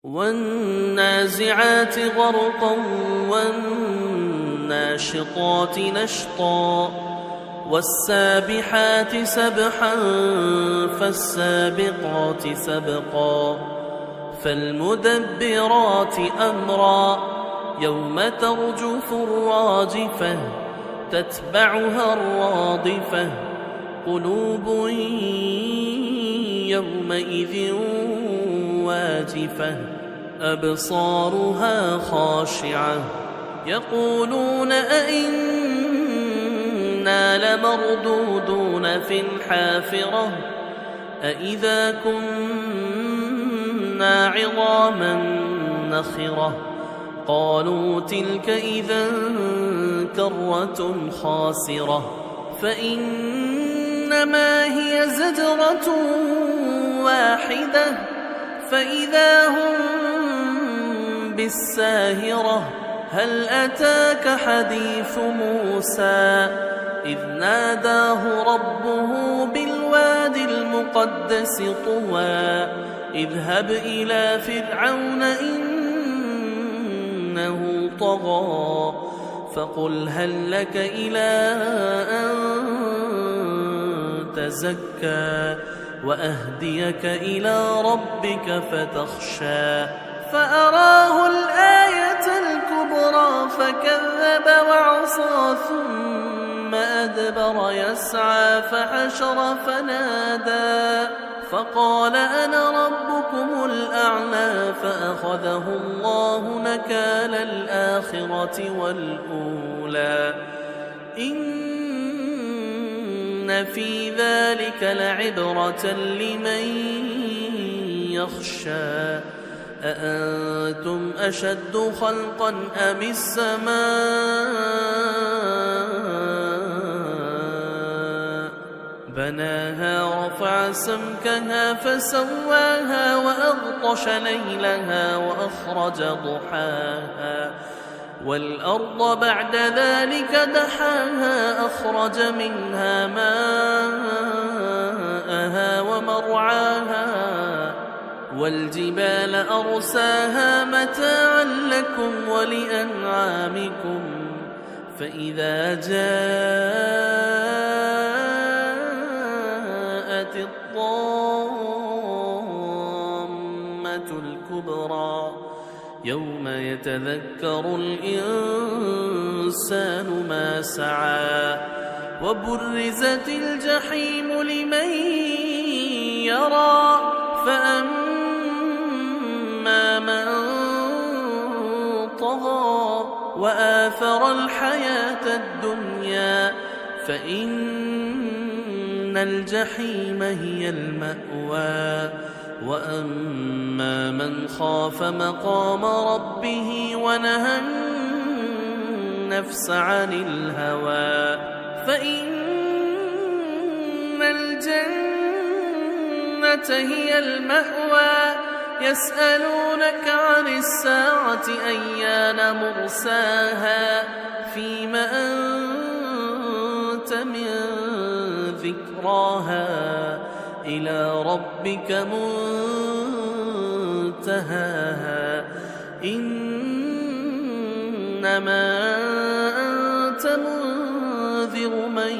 والنازعات غرقا والناشطات نشطا والسابحات سبحا فالسابقات سبقا فالمدبرات أمرا يوم ترجف الراجفة تتبعها الرادفة قلوب يومئذ واجفة أبصارها خاشعة يقولون أئنا لمردودون في الحافرة أئذا كنا عظاما نخرة قالوا تلك إذا كرة خاسرة فإنما هي زجرة واحدة فإذا هم بالساهرة هل أتاك حديث موسى إذ ناداه ربه بالوادي المقدس طوى اذهب إلى فرعون إنه طغى فقل هل لك إلى أن تزكى وأهديك إلى ربك فتخشى فأراه الآية الكبرى فكذب وعصى ثم أدبر يسعى فحشر فنادى فقال أنا ربكم الأعلى فأخذه الله نكال الآخرة والأولى إن في ذلك لعبرة لمن يخشى أأنتم أشد خلقا أم السماء بناها رفع سمكها فسواها وأغطش ليلها وأخرج ضحاها والأرض بعد ذلك دحاها أخرج منها ماءها ومرعاها والجبال أرساها متاعا لكم ولأنعامكم فإذا جاءت الطامة الكبرى يوم يتذكر الإنسان ما سعى وبرزت الجحيم لمن يرى فأما من طغى وآثر الحياة الدنيا فإن الجحيم هي المأوى وأما من خاف مقام ربه ونهى النفس عن الهوى فإن الجنة هي المأوى يسألونك عن الساعة أيان مرساها فيم أنت من ذكراها إلى ربك منتهاها إنما أنت منذر من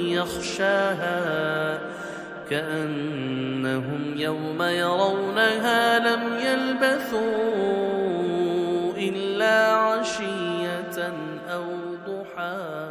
يخشاها كأنهم يوم يرونها لم يلبثوا إلا عشية أو ضحاها.